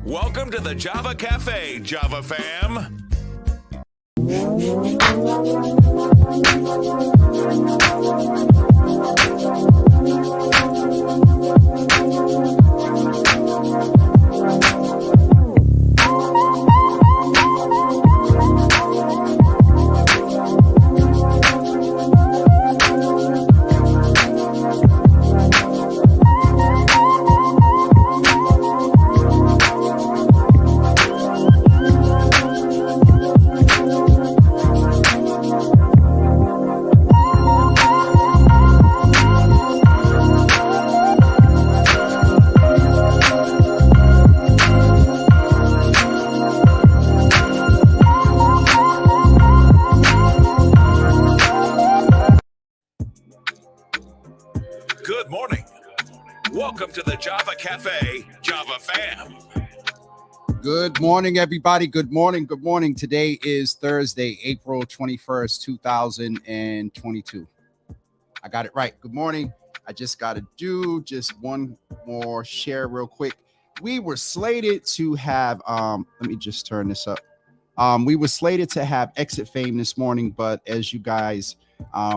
Welcome to the Java Cafe, Java fam. Good morning. Welcome to the Java Cafe, Java fam. Good morning, everybody. Good morning. Good morning. Today is Thursday, April 21st, 2022. I got it right. Good morning. I just got to do just one more share real quick. We were slated to have, let me just turn this up. We were slated to have Exit Fame this morning, but as you guys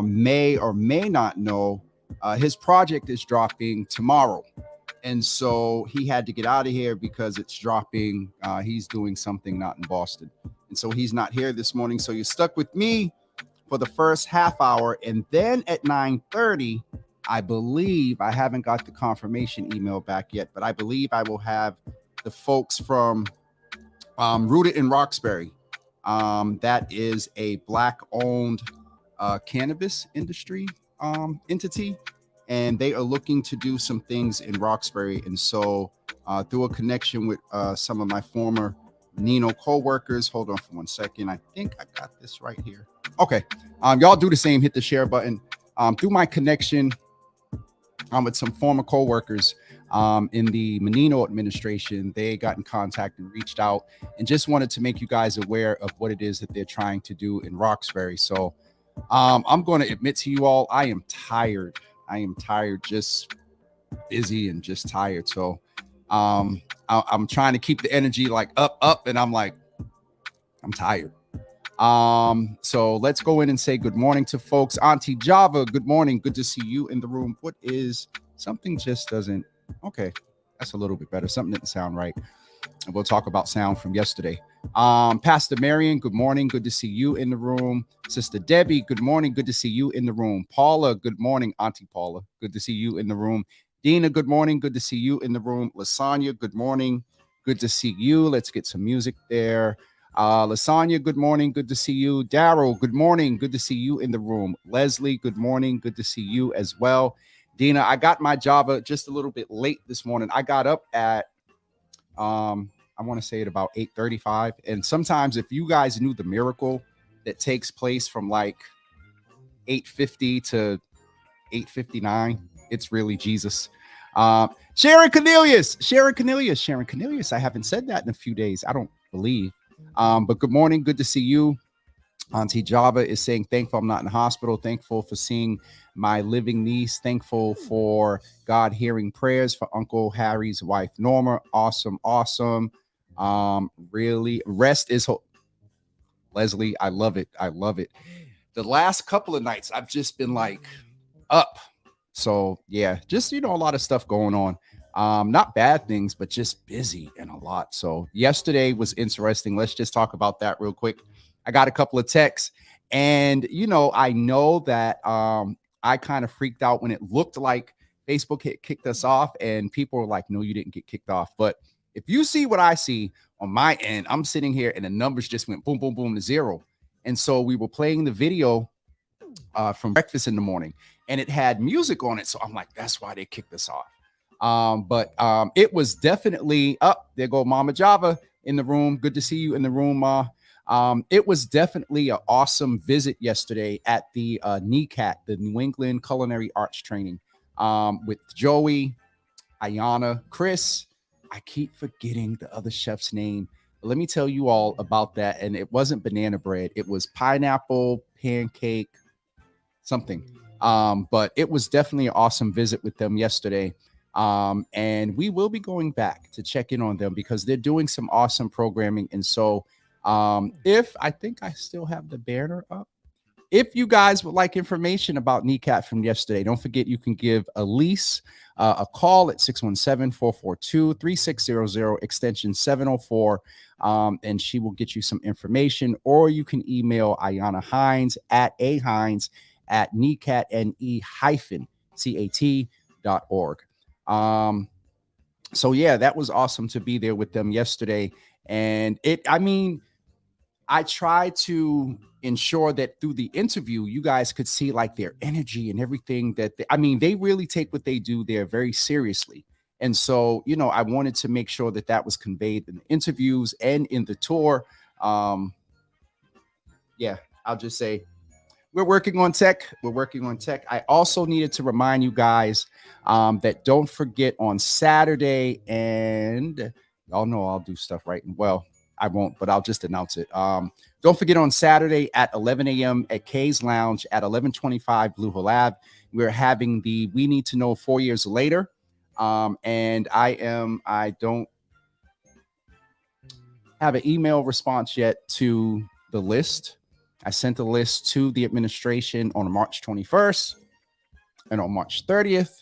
may or may not know, his project is dropping tomorrow. And so he had to get out of here because it's dropping. He's doing something not in Boston. And so he's not here this morning. So you're stuck with me for the first half hour. And then at 9:30, I believe, I haven't got the confirmation email back yet, but I believe I will have the folks from Rooted in Roxbury. That is a Black-owned cannabis industry entity. And they are looking to do some things in Roxbury. And so through a connection with some of my former Nino co-workers, hold on for 1 second. I think I got this right here. Okay. Y'all do the same, hit the share button. Through my connection with some former co-workers in the Menino administration, they got in contact and reached out and just wanted to make you guys aware of what it is that they're trying to do in Roxbury. So I'm going to admit to you all, I am tired. Just busy and just tired. So I'm trying to keep the energy like up, and I'm like, I'm tired. So let's go in and say good morning to folks. Auntie Java, good morning. Good to see you in the room. What is something just doesn't, okay, that's a little bit better. Something didn't sound right. And we'll talk about sound from yesterday. Pastor Marion, good morning. Good to see you in the room. Sister Debbie, good morning. Good to see you in the room. Paula, good morning. Auntie Paula, good to see you in the room. Dina, good morning. Good to see you in the room. Lasagna, good morning. Good to see you. Let's get some music there. Lasagna, good morning. Good to see you. Daryl, good morning. Good to see you in the room. Leslie, good morning. Good to see you as well. Dina, I got my Java just a little bit late this morning. I got up at I want to say at about 8:35. And sometimes if you guys knew the miracle that takes place from like 8:50 to 8:59, it's really Jesus. Sharon Cornelius. I haven't said that in a few days, I don't believe. But good morning. Good to see you. Auntie Java is saying, thankful I'm not in the hospital. Thankful for seeing my living niece. Thankful for God hearing prayers for Uncle Harry's wife, Norma. Awesome. Really, rest is hope. Leslie, I love it. The last couple of nights, I've just been like up. So yeah, just, a lot of stuff going on. Not bad things, but just busy and a lot. So yesterday was interesting. Let's just talk about that real quick. I got a couple of texts, and I know that I kind of freaked out when it looked like Facebook had kicked us off, and people were like, no, you didn't get kicked off. But if you see what I see on my end, I'm sitting here and the numbers just went boom, boom, boom to zero. And so we were playing the video from breakfast in the morning, and it had music on it. So I'm like, that's why they kicked us off. But it was definitely up. There go Mama Java in the room. Good to see you in the room, Ma. It was definitely an awesome visit yesterday at the NECAT, the New England Culinary Arts Training, with Joey, Ayana, Chris. I keep forgetting the other chef's name. But let me tell you all about that. And it wasn't banana bread. It was pineapple, pancake, something. But it was definitely an awesome visit with them yesterday. And we will be going back to check in on them because they're doing some awesome programming. And so, if I think I still have the banner up. If you guys would like information about NECAT from yesterday, don't forget you can give Elise a call at 617-442-3600, extension 704, and she will get you some information. Or you can email Ayana Hines at ahines@necatne-cat.org. So yeah, that was awesome to be there with them yesterday. And I tried to ensure that through the interview, you guys could see like their energy and everything that they really take what they do there very seriously. And so, I wanted to make sure that that was conveyed in the interviews and in the tour. Yeah, I'll just say we're working on tech. I also needed to remind you guys that don't forget on Saturday, and y'all know I'll do stuff right. Well, I won't, but I'll just announce it. Don't forget on Saturday at 11 a.m. at Kay's Lounge at 1125 Blue Hill Ave, we're having the We Need to Know 4 years later. And I don't have an email response yet to the list. I sent the list to the administration on March 21st and on March 30th,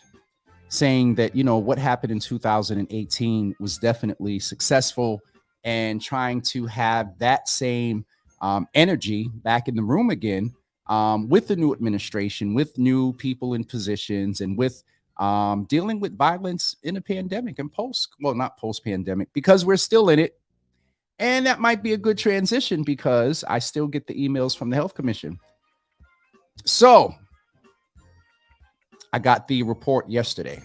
saying that, what happened in 2018 was definitely successful, and trying to have that same energy back in the room again with the new administration, with new people in positions, and with dealing with violence in a pandemic and not post-pandemic, because we're still in it. And that might be a good transition because I still get the emails from the Health Commission. So I got the report yesterday.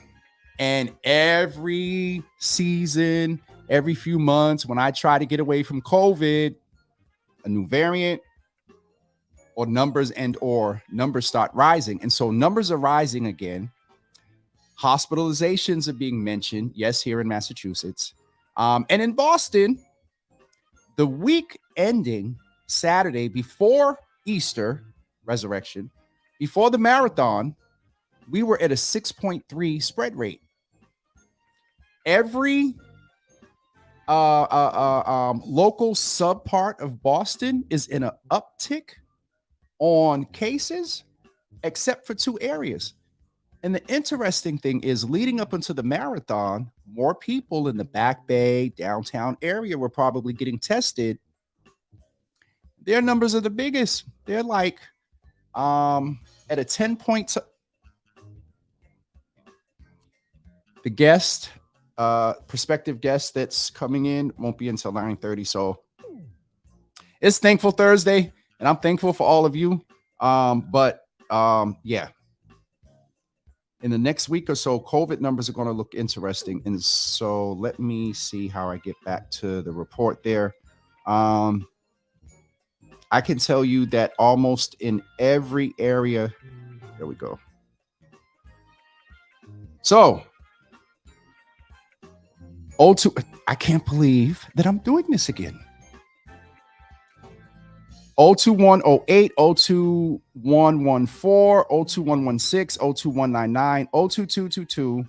And every season, every few months, when I try to get away from COVID, a new variant or numbers start rising. And so numbers are rising again. Hospitalizations are being mentioned. Yes, here in Massachusetts. And in Boston, the week ending Saturday before Easter resurrection, before the marathon, we were at a 6.3 spread rate. Every local subpart of Boston is in an uptick on cases, except for two areas. And the interesting thing is, leading up into the marathon, more people in the Back Bay, downtown area were probably getting tested. Their numbers are the biggest. They're like at a 10-point. The guest, prospective guest that's coming in won't be until 9:30. So it's Thankful Thursday, and I'm thankful for all of you. Yeah. In the next week or so, COVID numbers are going to look interesting. And so let me see how I get back to the report there. I can tell you that almost in every area, there we go. So, I can't believe that I'm doing this again. 02108, 02114, 02116, 02199, 02222,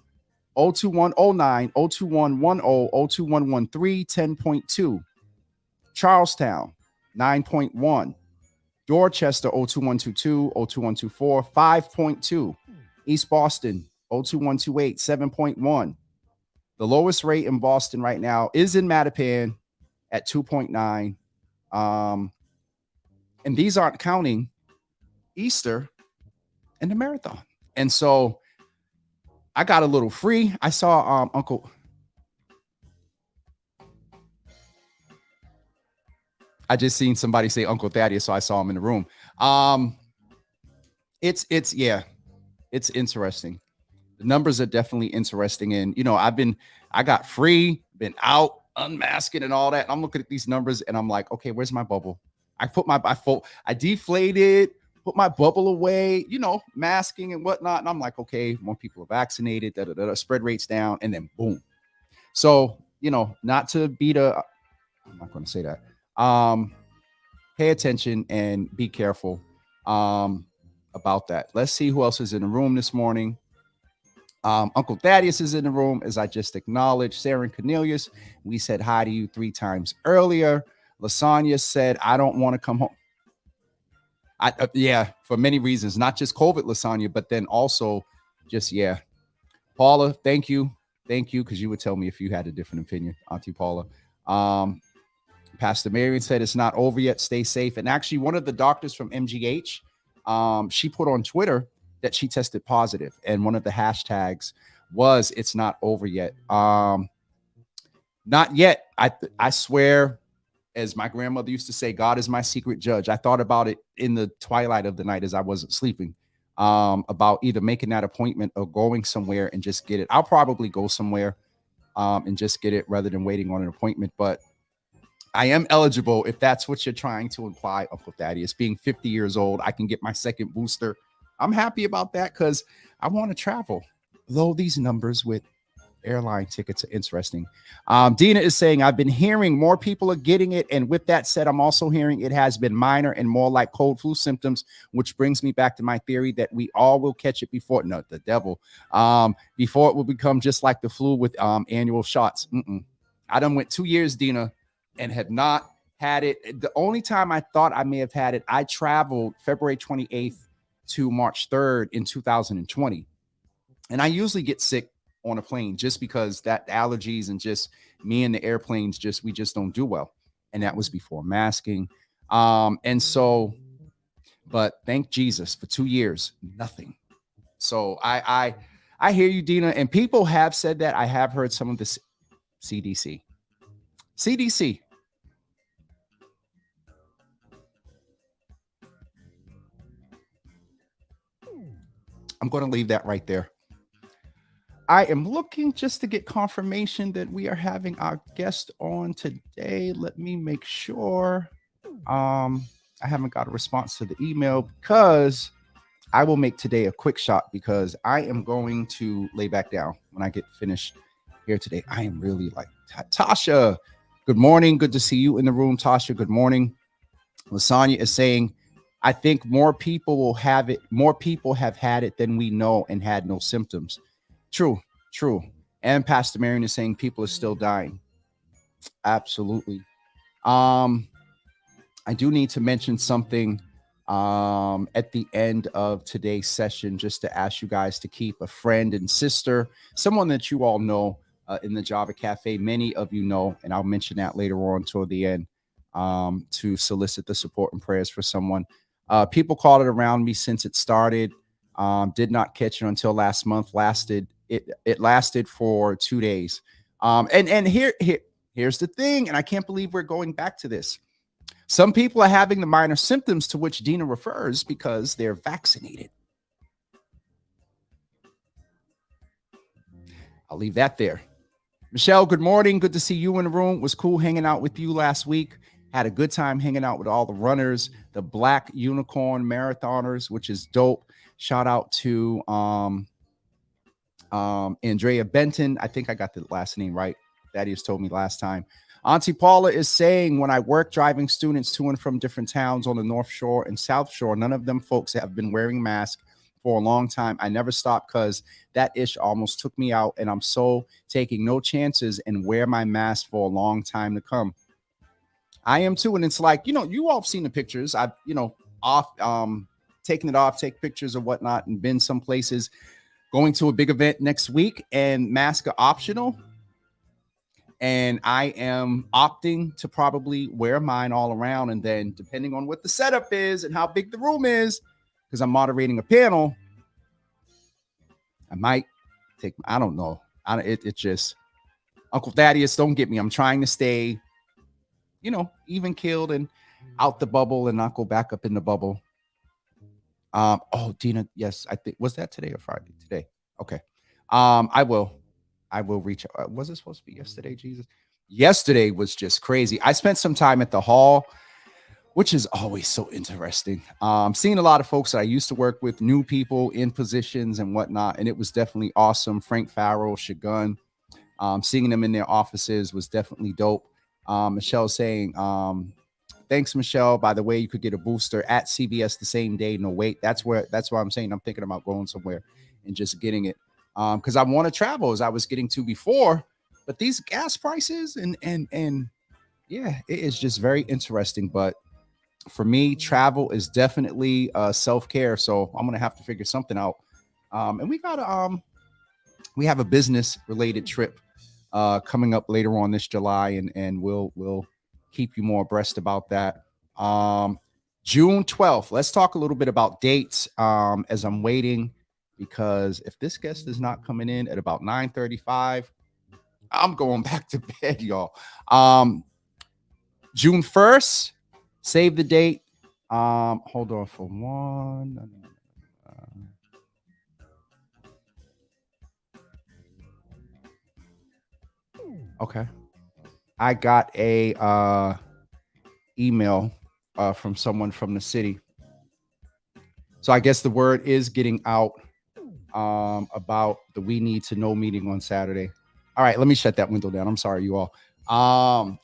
02109, 02110, 02113, 10.2. Charlestown, 9.1. Dorchester, 02122, 02124, 5.2. East Boston, 02128, 7.1. The lowest rate in Boston right now is in Mattapan at 2.9. And these aren't counting Easter and the marathon. And so I got a little free. I saw Uncle. I just seen somebody say Uncle Thaddeus, so I saw him in the room. It's interesting. The numbers are definitely interesting. And, I got free, been out unmasking and all that. And I'm looking at these numbers and I'm like, okay, where's my bubble? I deflated, put my bubble away, masking and whatnot. And I'm like, okay, more people are vaccinated, spread rates down, and then boom. So, not to beat I'm not going to say that. Pay attention and be careful about that. Let's see who else is in the room this morning. Uncle Thaddeus is in the room, as I just acknowledged. Sarah and Cornelius, we said hi to you 3 times earlier. Lasagna said, I don't want to come home. Yeah, for many reasons, not just COVID, Lasagna, but then also just, yeah. Paula, thank you. Thank you, because you would tell me if you had a different opinion, Auntie Paula. Pastor Marion said it's not over yet. Stay safe. And actually, one of the doctors from MGH, she put on Twitter that she tested positive, and one of the hashtags was "It's not over yet." Not yet. I swear, as my grandmother used to say, God is my secret judge. I thought about it in the twilight of the night as I wasn't sleeping, about either making that appointment or going somewhere and just get it. I'll probably go somewhere and just get it rather than waiting on an appointment. But I am eligible, if that's what you're trying to imply, Uncle Thaddeus. Being 50 years old, I can get my second booster. I'm happy about that because I want to travel. Though these numbers with airline tickets are interesting. Dina is saying, I've been hearing more people are getting it. And with that said, I'm also hearing it has been minor and more like cold flu symptoms, which brings me back to my theory that we all will catch it before, no, the devil, before it will become just like the flu with annual shots. I done went 2 years, Dina, and have not had it. The only time I thought I may have had it, I traveled February 28th to March 3rd in 2020. And I usually get sick on a plane just because that allergies and just me and the airplanes, we just don't do well. And that was before masking. And so, but thank Jesus for 2 years, nothing. So I hear you, Dina. And people have said that. I have heard some of this CDC. I'm going to leave that right there. I am looking just to get confirmation that we are having our guest on today. Let me make sure. I haven't got a response to the email because I will make today a quick shot because I am going to lay back down when I get finished here today. I am really like Tasha. Good morning. Good to see you in the room, Tasha. Good morning. Lasagna is saying, I think more people will have it. More people have had it than we know and had no symptoms. True. And Pastor Marion is saying people are still dying. Absolutely. I do need to mention something at the end of today's session, just to ask you guys to keep a friend and sister, someone that you all know in the Java Cafe. Many of you know, and I'll mention that later on toward the end, to solicit the support and prayers for someone. People called it around me since it started. Did not catch it until last month. It lasted for 2 days. And here's the thing, and I can't believe we're going back to this. Some people are having the minor symptoms to which Dina refers because they're vaccinated. I'll leave that there. Michelle, good morning. Good to see you in the room. It was cool hanging out with you last week. Had a good time hanging out with all the runners, the Black Unicorn Marathoners, which is dope. Shout out to Andrea Benton. I think I got the last name right. Thaddeus told me last time. Auntie Paula is saying, when I work driving students to and from different towns on the North Shore and South Shore, none of them folks have been wearing masks for a long time. I never stopped because that ish almost took me out, and I'm so taking no chances and wear my mask for a long time to come. I am too. And it's like, you all have seen the pictures. I've, taken it off, take pictures or whatnot, and been some places, going to a big event next week, and masks are optional. And I am opting to probably wear mine all around. And then depending on what the setup is and how big the room is, because I'm moderating a panel, I might take, I don't know. It just, Uncle Thaddeus, don't get me. I'm trying to stay, even keeled and out the bubble and not go back up in the bubble. Dina, yes, I think, was that today or Friday? Today. Okay. I will reach out. Was it supposed to be yesterday, Jesus? Yesterday was just crazy. I spent some time at the hall, which is always so interesting. Seeing a lot of folks that I used to work with, new people in positions and whatnot, and it was definitely awesome. Frank Farrell, Shagun, seeing them in their offices was definitely dope. Michelle saying, thanks, Michelle. By the way, you could get a booster at CVS the same day. No wait. That's why I'm saying I'm thinking about going somewhere and just getting it. because I want to travel as I was getting to before. But these gas prices and yeah, it is just very interesting. But for me, travel is definitely self-care. So I'm gonna have to figure something out. And we have a business related trip coming up later on this July, and we'll keep you more abreast about that. June 12th. Let's talk a little bit about dates as I'm waiting, because if this guest is not coming in at about 9:35, I'm going back to bed, y'all. June 1st, save the date. Hold on for one. Okay. I got a email from someone from the city. So I guess the word is getting out about the We Need to Know meeting on Saturday. All right, let me shut that window down. I'm sorry, you all.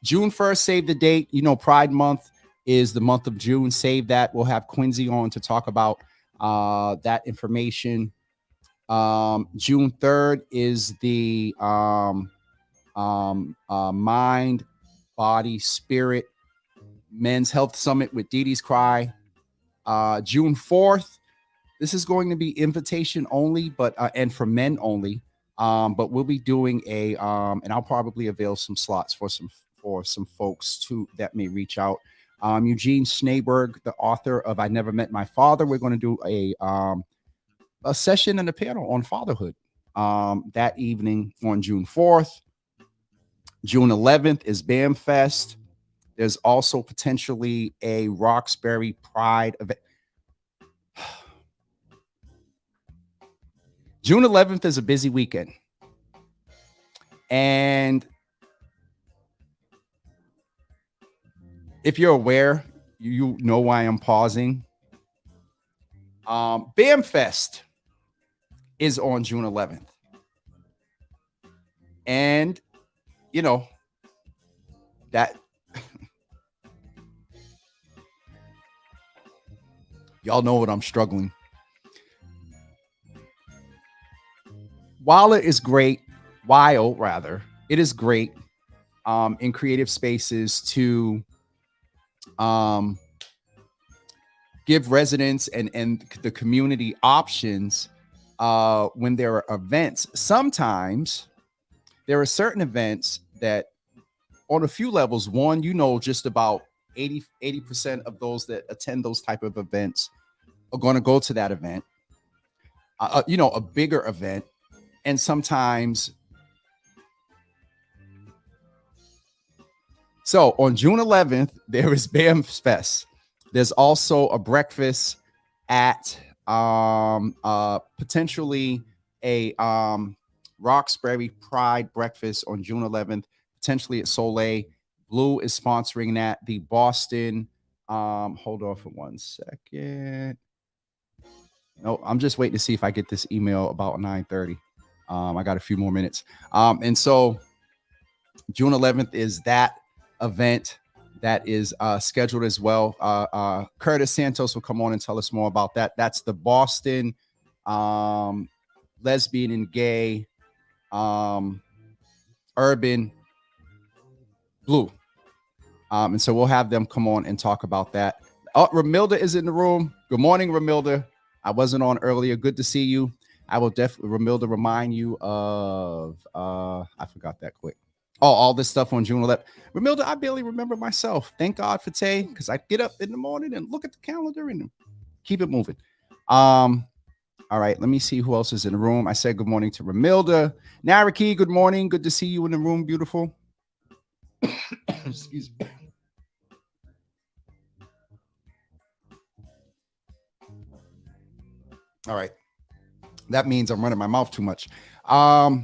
June 1st, save the date. You know, Pride Month is the month of June. Save that. We'll have Quincy on to talk about that information. June 3rd is the Mind, Body, Spirit Men's Health Summit with Dee Dee's Cry. June 4th, this is going to be invitation only, but and for men only. But we'll be doing a and I'll probably avail some slots for some folks too that may reach out. Eugene Schneeberg, the author of I Never Met My Father. We're going to do a session and a panel on fatherhood that evening on June 4th. June 11th is BAM Fest. There's also potentially a Roxbury Pride event. June 11th is a busy weekend. And if you're aware, you know why I'm pausing. BAM Fest is on June 11th. And, you know, that y'all know what I'm struggling. While it is great, it is great in creative spaces to give residents and the community options when there are events. Sometimes there are certain events that on a few levels, one, you know, just about 80% of those that attend those type of events are going to go to that event, you know, a bigger event. And sometimes, so on June 11th, there is BAM Fest. There's also a breakfast at potentially a Roxbury Pride breakfast on June 11th, potentially at Soleil. Blue is sponsoring that. The Boston, hold on for 1 second. No, I'm just waiting to see if I get this email about 9:30. I got a few more minutes. And so June 11th is that event that is scheduled as well. Curtis Santos will come on and tell us more about that. That's the Boston lesbian and gay urban blue. And so we'll have them come on and talk about that. Oh, Ramilda is in the room. Good morning, Ramilda. I wasn't on earlier. Good to see you. I will definitely, Ramilda, remind you of, I forgot that quick. Oh, all this stuff on June 11th. Ramilda, I barely remember myself. Thank God for Tay, because I get up in the morning and look at the calendar and keep it moving. All right, let me see who else is in the room. I said good morning to Ramilda. Naraki, good morning. Good to see you in the room, beautiful. Excuse me. All right. That means I'm running my mouth too much. I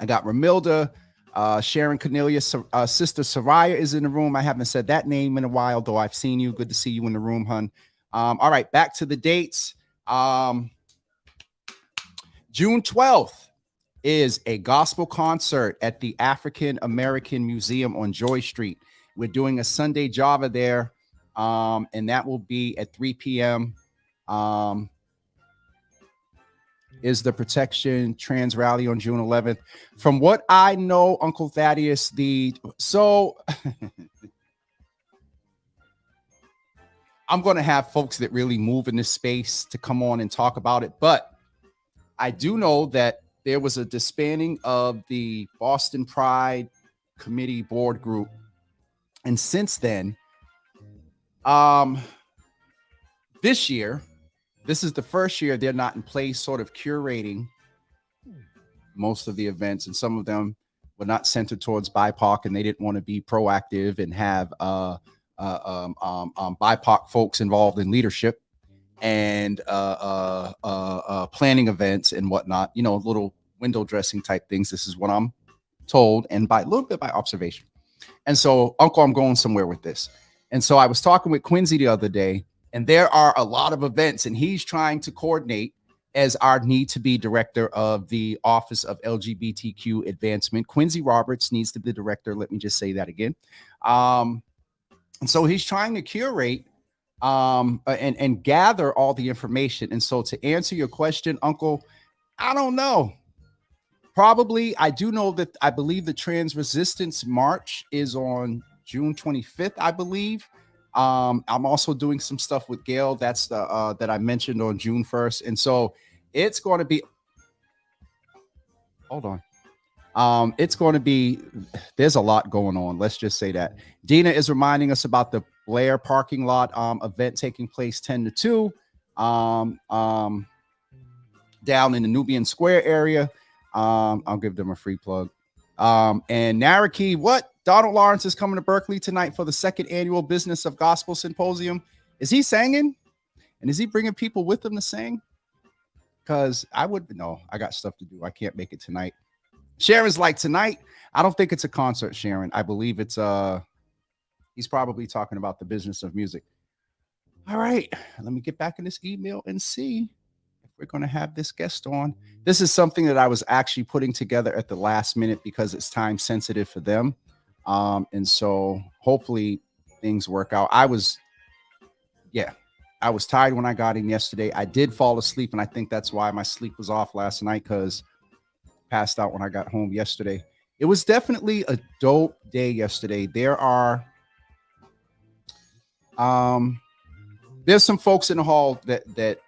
got Ramilda, Sharon Cornelia, Sister Soraya is in the room. I haven't said that name in a while, though I've seen you. Good to see you in the room, hun. All right, back to the dates. June 12th is a gospel concert at the African American Museum on Joy Street. We're doing a Sunday Java there, and that will be at 3 p.m. is the Protection Trans Rally on June 11th. From what I know, Uncle Thaddeus, I'm going to have folks that really move in this space to come on and talk about it. But I do know that there was a disbanding of the Boston Pride Committee board group. And since then, this year, this is the first year they're not in place, sort of curating most of the events. And some of them were not centered towards BIPOC, and they didn't want to be proactive and have BIPOC folks involved in leadership and planning events and whatnot, little window dressing type things. This is what I'm told, and by a little bit by observation. And so, Uncle, I'm going somewhere with this. And so I was talking with Quincy the other day, and there are a lot of events, and he's trying to coordinate as our need to be director of the Office of LGBTQ Advancement. Quincy Roberts needs to be the director. Let me just say that again. And so he's trying to curate and gather all the information. And so to answer your question, Uncle, I don't know. Probably, I do know that I believe the Trans Resistance March is on June 25th, I believe. I'm also doing some stuff with Gail. That's the that I mentioned on June 1st. And so it's going to be, hold on. It's going to be, there's a lot going on. Let's just say that. Dina is reminding us about the Blair parking lot event taking place 10 to 2 down in the Nubian Square area. I'll give them a free plug. And Naraki, what? Donald Lawrence is coming to Berkeley tonight for the 2nd annual Business of Gospel Symposium. Is he singing? And is he bringing people with him to sing? Because I got stuff to do. I can't make it tonight. Sharon's like, tonight, I don't think it's a concert, Sharon. I believe it's he's probably talking about the business of music. All right, let me get back in this email and see if we're going to have this guest on. This is something that I was actually putting together at the last minute because it's time sensitive for them. And so hopefully things work out. I was tired when I got in yesterday. I did fall asleep, and I think that's why my sleep was off last night, because passed out when I got home yesterday. It was definitely a dope day yesterday. There are there's some folks in the hall that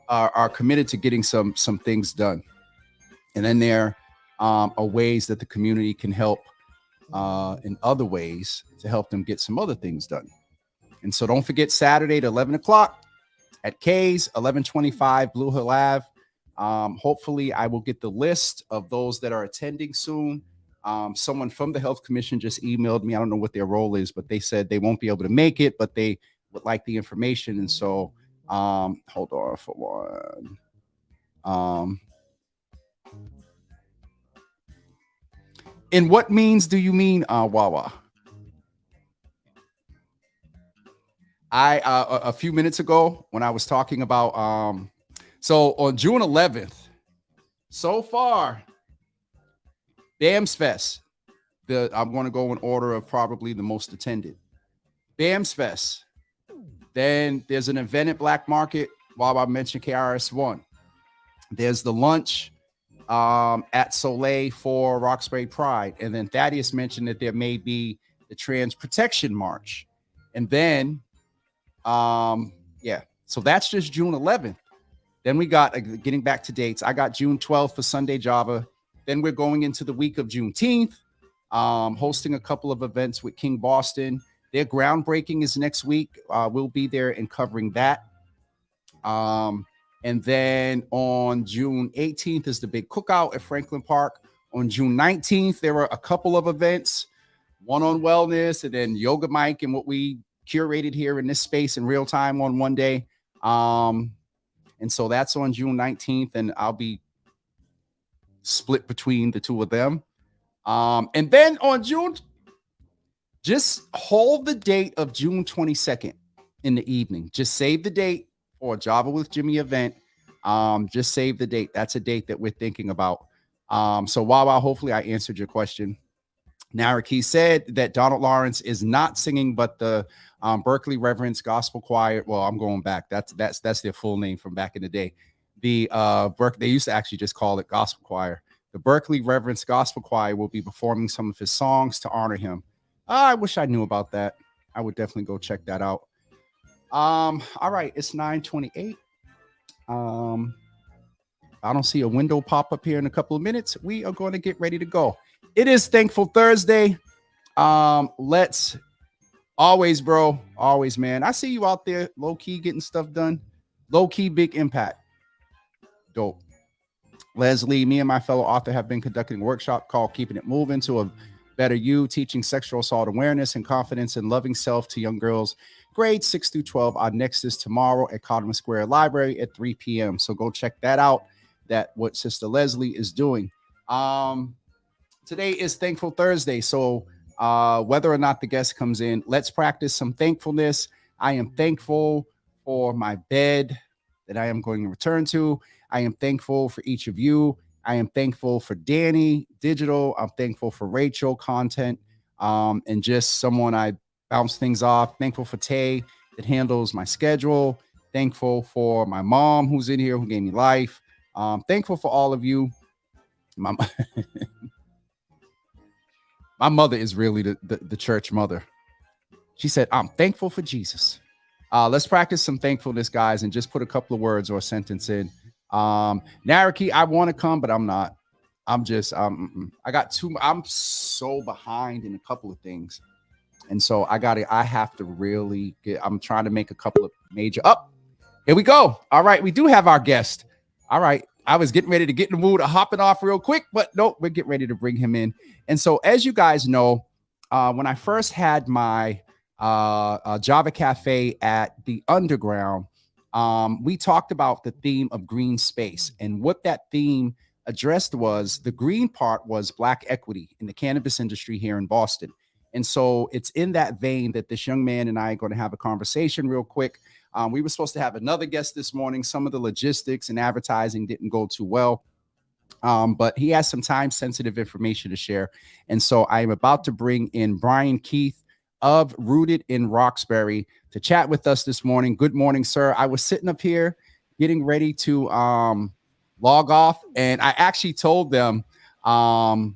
are committed to getting some things done. And then there are ways that the community can help in other ways to help them get some other things done. And so don't forget Saturday at 11 o'clock at K's, 1125 Blue Hill Ave. Hopefully I will get the list of those that are attending soon. Someone from the Health Commission just emailed me. I don't know what their role is, but they said they won't be able to make it, but they would like the information. And so hold on for one. In what means do you mean, Wawa? A few minutes ago when I was talking about, so on June 11th, so far, BAMS Fest, I'm going to go in order of probably the most attended. BAMS Fest. Then there's an event at Black Market. Wawa mentioned KRS-One. There's the lunch at Soleil for Roxbury Pride. And then Thaddeus mentioned that there may be the Trans Protection March. And then, so that's just June 11th. Then we got, getting back to dates, I got June 12th for Sunday Java. Then we're going into the week of Juneteenth, hosting a couple of events with King Boston. Their groundbreaking is next week. We'll be there and covering that. And then on June 18th is the big cookout at Franklin Park. On June 19th, there are a couple of events, one on wellness and then Yoga Mike and what we curated here in this space in real time on one day. And so that's on June 19th, and I'll be split between the two of them. And then on just hold the date of June 22nd in the evening. Just save the date for a Java with Jimmy event. Just save the date. That's a date that we're thinking about. So Wawa, hopefully I answered your question. Naraki said that Donald Lawrence is not singing, but the Berkeley Reverence Gospel Choir. Well, I'm going back. That's their full name from back in the day. The they used to actually just call it gospel choir. The Berkeley Reverence Gospel Choir will be performing some of his songs to honor him. I wish I knew about that. I would definitely go check that out. All right, it's 9:28. I don't see a window pop up here in a couple of minutes. We are going to get ready to go. It is Thankful Thursday. Let's always, bro, always, man. I see you out there, low key getting stuff done. Low key, big impact. Dope. Leslie, me and my fellow author have been conducting a workshop called Keeping It Moving to a Better You, teaching sexual assault awareness and confidence and loving self to young girls, grades 6 through 12. Our next is tomorrow at Cardinal Square Library at 3 p.m. So go check that out. That what Sister Leslie is doing. Today is Thankful Thursday. So whether or not the guest comes in, let's practice some thankfulness. I am thankful for my bed that I am going to return to. I am thankful for each of you. I am thankful for Danny Digital. I'm thankful for Rachel Content, and just someone I bounce things off. Thankful for Tay that handles my schedule. Thankful for my mom who's in here who gave me life. Thankful for all of you. My mother is really the church mother. She said, I'm thankful for Jesus. Let's practice some thankfulness, guys, and just put a couple of words or a sentence in. Naraki, I want to come, but I'm not. I'm just, I'm so behind in a couple of things. And so I have to really I'm trying to make a couple of major, here we go. All right. We do have our guest. All right. I was getting ready to get in the mood of hopping off real quick, but nope, we're getting ready to bring him in. And so as you guys know, when I first had my Java Cafe at the Underground, we talked about the theme of green space, and what that theme addressed was the green part was Black equity in the cannabis industry here in Boston. And so it's in that vein that this young man and I are going to have a conversation real quick. We were supposed to have another guest this morning. Some of the logistics and advertising didn't go too well, but he has some time sensitive information to share. And so I am about to bring in Brian Keith of Rooted in Roxbury to chat with us this morning. Good morning, sir. I was sitting up here getting ready to log off, and I actually told them that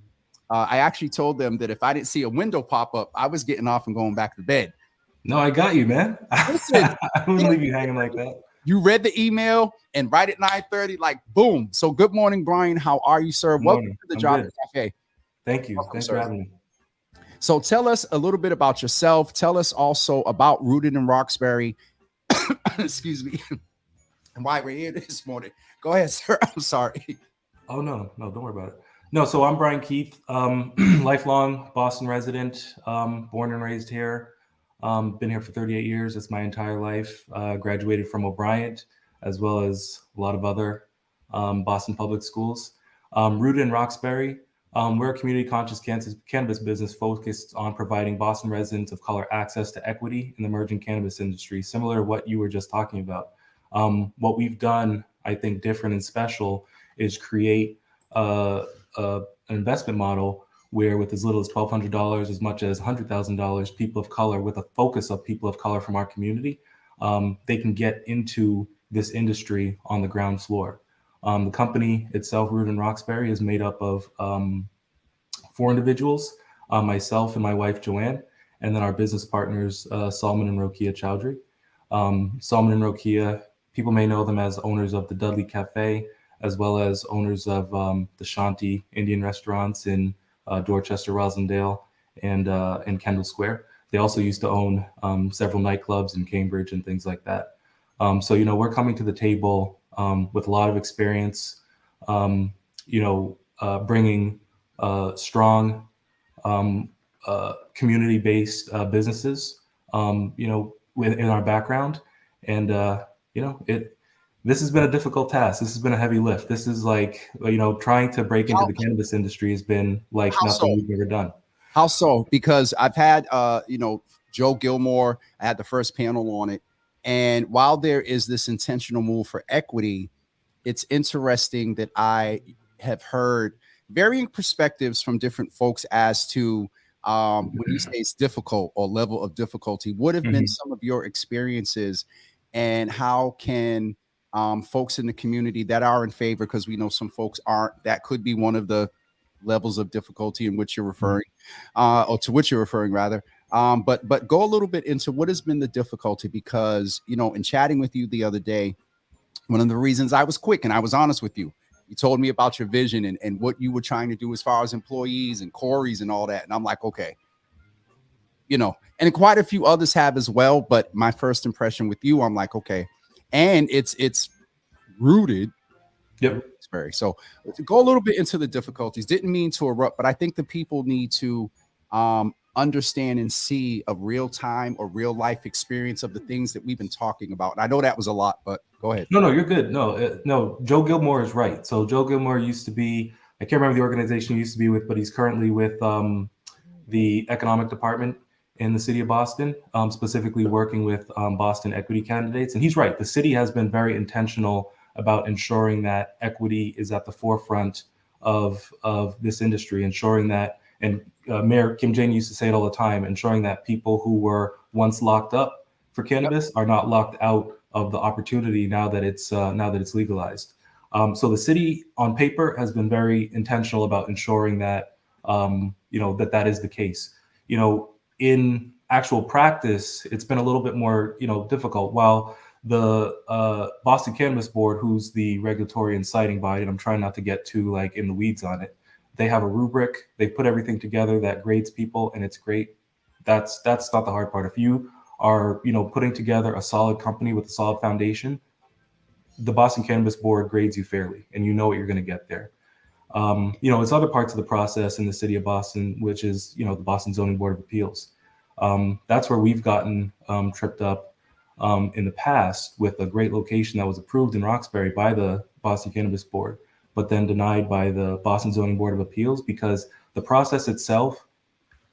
if I didn't see a window pop up, I was getting off and going back to bed. No, I got you, man. Listen, I wouldn't leave you hanging like that. You read the email, and right at 9:30, like boom. So good morning, Brian. How are you, sir? Welcome to the Java Cafe. Thank you. Thanks for having me. So tell us a little bit about yourself. Tell us also about Rooted in Roxbury. Excuse me. And why we're here this morning. Go ahead, sir. I'm sorry. Oh, no, don't worry about it. No, so I'm Brian Keith, lifelong Boston resident, born and raised here. Been here for 38 years. That's my entire life. Graduated from O'Brien, as well as a lot of other Boston public schools. Rooted in Roxbury. We're a community conscious cannabis business focused on providing Boston residents of color access to equity in the emerging cannabis industry, similar to what you were just talking about. What we've done, I think, different and special is create an investment model where with as little as $1,200, as much as $100,000, people of color, with a focus of people of color from our community, they can get into this industry on the ground floor. The company itself, Rooted in Roxbury, is made up of 4 individuals, myself and my wife, Joanne, and then our business partners, Salman and Rokia Chowdhury. Salman and Rokia, people may know them as owners of the Dudley Cafe, as well as owners of the Shanti Indian restaurants in Dorchester, Rosendale, and Kendall Square. They also used to own several nightclubs in Cambridge and things like that. So, we're coming to the table with a lot of experience, bringing strong community-based businesses, within our background. And, this has been a difficult task. This has been a heavy lift. This is like, trying to break into the cannabis industry has been like nothing we've ever done. How so? Because I've had, Joe Gilmore, I had the first panel on it. And while there is this intentional move for equity, it's interesting that I have heard varying perspectives from different folks as to when you say it's difficult or level of difficulty, what have been some of your experiences, and how can folks in the community that are in favor, because we know some folks aren't. That could be one of the levels of difficulty in which you're referring, or to which you're referring rather. But go a little bit into what has been the difficulty, because in chatting with you the other day, one of the reasons I was quick and I was honest with you, you told me about your vision and what you were trying to do as far as employees and Corey's and all that. And I'm like, okay, and quite a few others have as well. But my first impression with you, I'm like, okay. And it's rooted. Yep. So to go a little bit into the difficulties, didn't mean to erupt, but I think the people need to understand and see a real time or real life experience of the things that we've been talking about. And I know that was a lot, but go ahead. No, you're good. No, Joe Gilmore is right. So Joe Gilmore used to be, I can't remember the organization he used to be with, but he's currently with the economic department in the city of Boston, specifically working with Boston equity candidates. And he's right. The city has been very intentional about ensuring that equity is at the forefront of this industry, ensuring that, and Mayor Kim Jane used to say it all the time, ensuring that people who were once locked up for cannabis are not locked out of the opportunity now that it's legalized. So the city on paper has been very intentional about ensuring that that is the case. In actual practice, it's been a little bit more difficult. While the Boston Cannabis Board, who's the regulatory and citing body, and I'm trying not to get too in the weeds on it, they have a rubric. They put everything together that grades people, and it's great. That's not the hard part. If you are putting together a solid company with a solid foundation, the Boston Cannabis Board grades you fairly, and you know what you're going to get there. It's other parts of the process in the city of Boston, which is the Boston Zoning Board of Appeals. That's where we've gotten tripped up in the past with a great location that was approved in Roxbury by the Boston Cannabis Board, but then denied by the Boston Zoning Board of Appeals, because the process itself,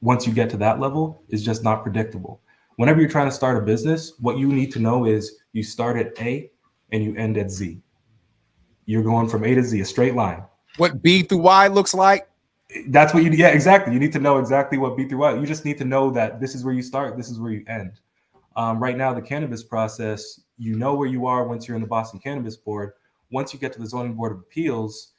once you get to that level, is just not predictable. Whenever you're trying to start a business, what you need to know is you start at A and you end at Z. You're going from A to Z, a straight line. What B through Y looks like? That's what exactly. You need to know exactly what B through Y. You just need to know that this is where you start, this is where you end. Right now, the cannabis process, where you are once you're in the Boston Cannabis Board. Once you get to the Zoning Board of Appeals,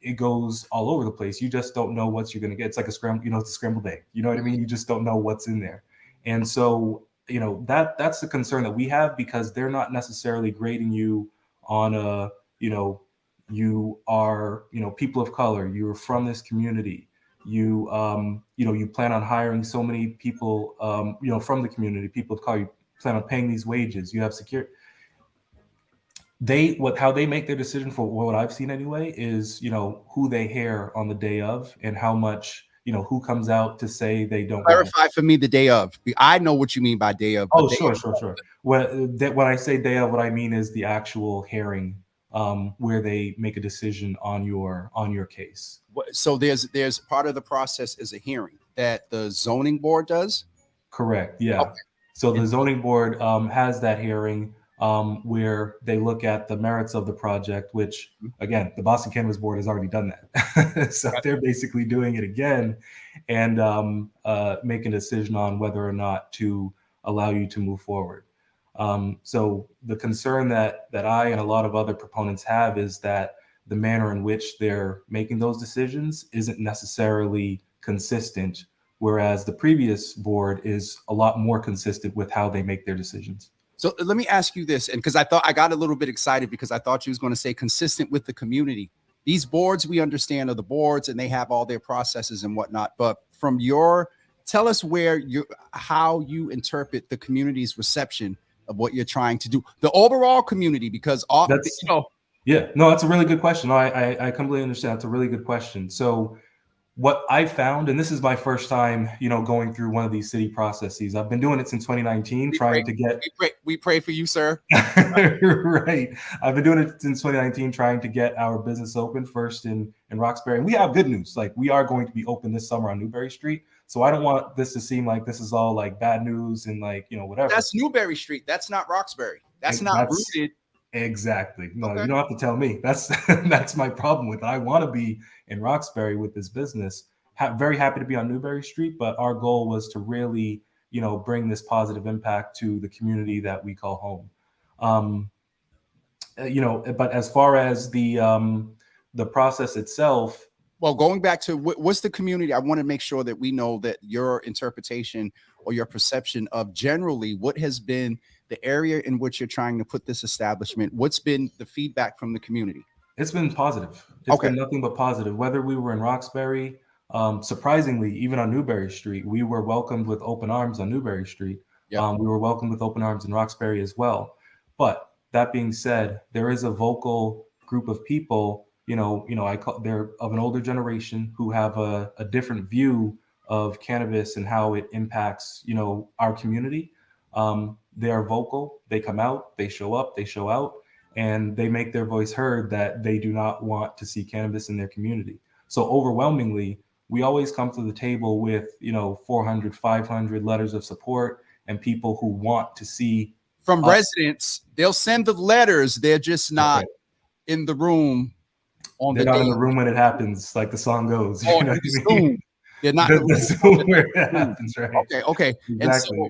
it goes all over the place. You just don't know what you're going to get. It's like a scramble, it's a scrambled egg. You know what I mean? You just don't know what's in there. And so, that's the concern that we have, because they're not necessarily grading you on a, you are, people of color, you're from this community, you plan on hiring so many people, from the community, people of color, you plan on paying these wages, you have security. How they make their decision, for what I've seen anyway, is, who they hear on the day of and how much, who comes out to say they don't clarify for me the day of. I know what you mean by day of. Oh, sure. When I say day of, what I mean is the actual hearing, where they make a decision on your case. So there's part of the process is a hearing that the zoning board does? Correct. Yeah. Okay. So the zoning board has that hearing where they look at the merits of the project, which, again, the Boston Cannabis Board has already done that. So they're basically doing it again and making a decision on whether or not to allow you to move forward. So the concern that I and a lot of other proponents have is that the manner in which they're making those decisions isn't necessarily consistent, whereas the previous board is a lot more consistent with how they make their decisions. So let me ask you this, and because I got a little bit excited because I thought you was going to say consistent with the community. These boards, we understand, are the boards and they have all their processes and whatnot. But tell us how you interpret the community's reception of what you're trying to do, the overall community, because that's a really good question. I completely understand. That's a really good question. So what I found, and this is my first time, going through one of these city processes. I've been doing it since 2019, we pray for you, sir. Right. I've been doing it since 2019, trying to get our business open first in Roxbury. And we have good news. Like, we are going to be open this summer on Newberry Street. So I don't want this to seem like this is all like bad news and whatever. That's Newberry Street. That's not Roxbury. That's not rooted. Exactly. No, okay. You don't have to tell me. That's my problem with it. I want to be in Roxbury with this business. Very happy to be on Newberry Street, but our goal was to really, bring this positive impact to the community that we call home. But as far as the process itself, well, going back to what's the community, I want to make sure that we know that your interpretation or your perception of generally what has been the area in which you're trying to put this establishment. What's been the feedback from the community? it's been positive. It's Okay. been nothing but positive. Whether we were in Roxbury, surprisingly, even on Newberry Street, we were welcomed with open arms on Newberry Street. Yep. We were welcomed with open arms in Roxbury as well. But that being said, there is a vocal group of people, they're of an older generation who have a different view of cannabis and how it impacts, our community. They are vocal. They come out. They show up. They show out, and they make their voice heard that they do not want to see cannabis in their community. So overwhelmingly, we always come to the table with 400, 500 letters of support and people who want to see from us. Residents. They'll send the letters. They're just not Okay. in the room on They're the not day. in the room when it happens, like the song goes. Or You know in what I Zoom. mean? They're not The in the room Zoom where it happens, right? Okay. And so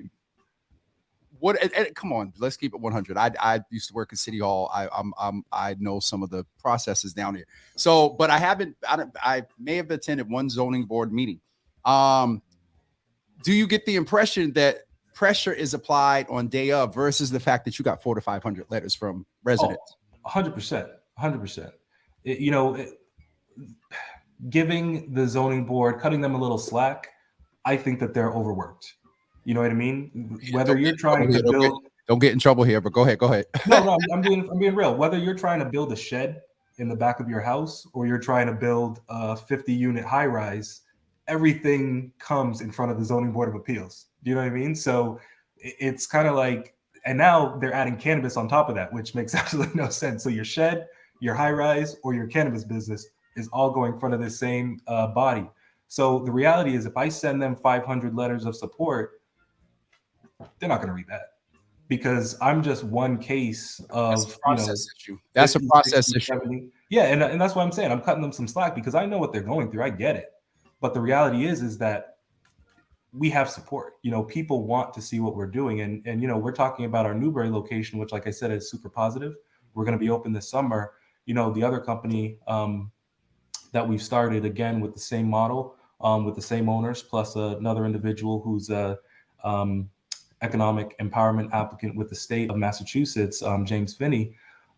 Exactly. come on, let's keep it 100. I used to work at City Hall. I know some of the processes down here. So, but I may have attended one zoning board meeting. Do you get the impression that pressure is applied on day of versus the fact that you got 400 to 500 letters from residents? 100%. 100%. Giving the zoning board, cutting them a little slack, I think that they're overworked. You know what I mean? Whether you're trying to build, don't get in trouble here, but go ahead. no, I'm being real. Whether you're trying to build a shed in the back of your house or you're trying to build a 50-unit high rise, everything comes in front of the zoning board of appeals. Do you know what I mean? So it's kind of like, and now they're adding cannabis on top of that, which makes absolutely no sense. So your shed, your high rise, or your cannabis business is all going in front of the same body. So the reality is, if I send them 500 letters of support, they're not going to read that, because I'm just one case of issue. That's a process issue. 70. Yeah, and that's why I'm saying I'm cutting them some slack, because I know what they're going through. I get it, but the reality is that we have support. People want to see what we're doing, and we're talking about our Newberry location, which, like I said, is super positive. We're going to be open this summer. The other company that we've started, again with the same model, with the same owners, plus another individual who's a economic empowerment applicant with the state of Massachusetts, James Finney,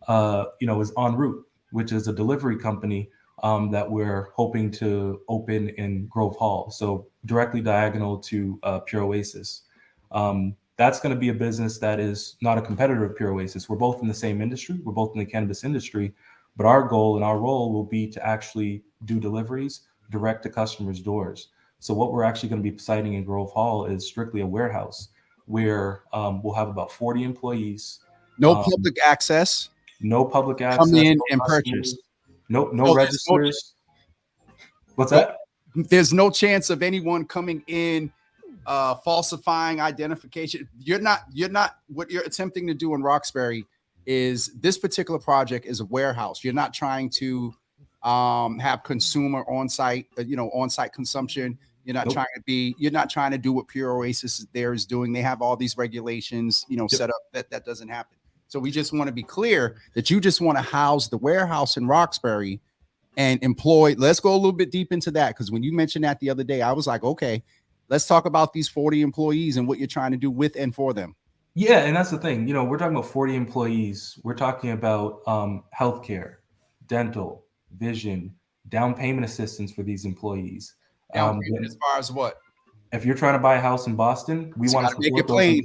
is En Route, which is a delivery company that we're hoping to open in Grove Hall, so directly diagonal to Pure Oasis. That's going to be a business that is not a competitor of Pure Oasis. We're both in the same industry. We're both in the cannabis industry, but our goal and our role will be to actually do deliveries direct to customers' doors. So what we're actually going to be siting in Grove Hall is strictly a warehouse where we'll have about 40 employees. No public access. No public access. Come in no and customers, purchase. No registers. What's that? There's no chance of anyone coming in falsifying identification. You're not what you're attempting to do in Roxbury is this particular project is a warehouse. You're not trying to have consumer on-site consumption. You're not trying to do what Pure Oasis there is doing. They have all these regulations, set up that doesn't happen. So we just want to be clear that you just want to house the warehouse in Roxbury and employ. Let's go a little bit deep into that, because when you mentioned that the other day, I was like, okay, let's talk about these 40 employees and what you're trying to do with and for them. Yeah, and that's the thing. We're talking about 40 employees. We're talking about healthcare, dental, vision, down payment assistance for these employees. Down payment as far as what? If you're trying to buy a house in Boston, we want to make it plain.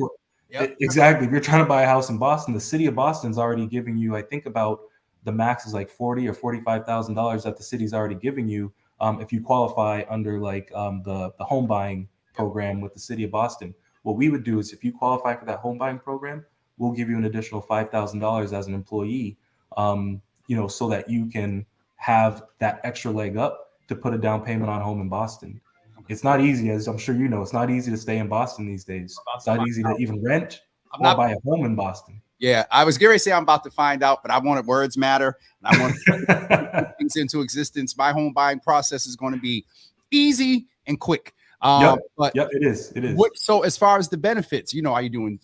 Yep. Exactly. If you're trying to buy a house in Boston, the city of Boston's already giving you, I think about the max is like $40,000 or $45,000 that the city's already giving you if you qualify under like the home buying program with the city of Boston. What we would do is, if you qualify for that home buying program, we'll give you an additional $5,000 as an employee, so that you can have that extra leg up to put a down payment on home in Boston. It's not easy, as I'm sure you know. It's not easy to stay in Boston these days. It's not easy to even rent or buy a home in Boston. Yeah, I was going to say I'm about to find out, but I wanted words matter, and I want to put things into existence. My home buying process is going to be easy and quick. It is. So as far as the benefits, how you doing?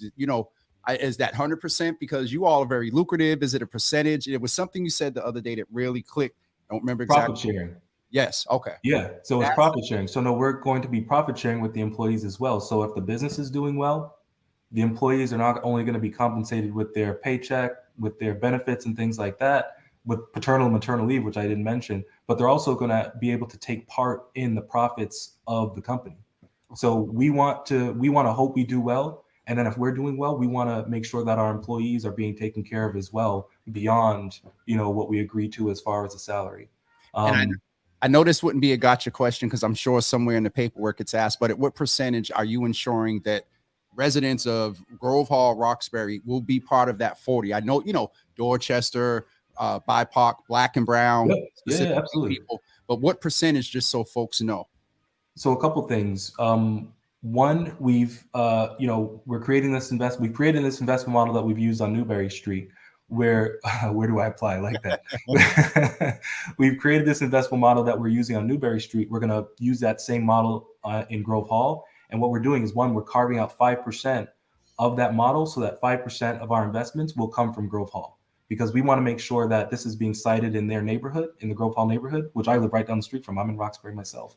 Is that 100%? Because you all are very lucrative. Is it a percentage? It was something you said the other day that really clicked. I don't remember exactly. Profit sharing. Yes. Okay. Yeah. So it's profit sharing. So no, we're going to be profit sharing with the employees as well. So if the business is doing well, the employees are not only going to be compensated with their paycheck, with their benefits and things like that, with paternal and maternal leave, which I didn't mention, but they're also going to be able to take part in the profits of the company. So we want to hope we do well. And then if we're doing well, we want to make sure that our employees are being taken care of as well, beyond, what we agreed to as far as the salary. And I know this wouldn't be a gotcha question, because I'm sure somewhere in the paperwork it's asked, but at what percentage are you ensuring that residents of Grove Hall, Roxbury will be part of that 40? I know, Dorchester, BIPOC, Black and Brown, yeah, absolutely. people, but what percentage, just so folks know? So a couple things. One, we've we're creating this investment. We've created this investment model that we've used on Newberry Street. Where do I apply like that? We've created this investment model that we're using on Newberry Street. We're going to use that same model in Grove Hall. And what we're doing is, one, we're carving out 5% of that model, so that 5% of our investments will come from Grove Hall, because we want to make sure that this is being sited in their neighborhood, in the Grove Hall neighborhood, which I live right down the street from. I'm in Roxbury myself.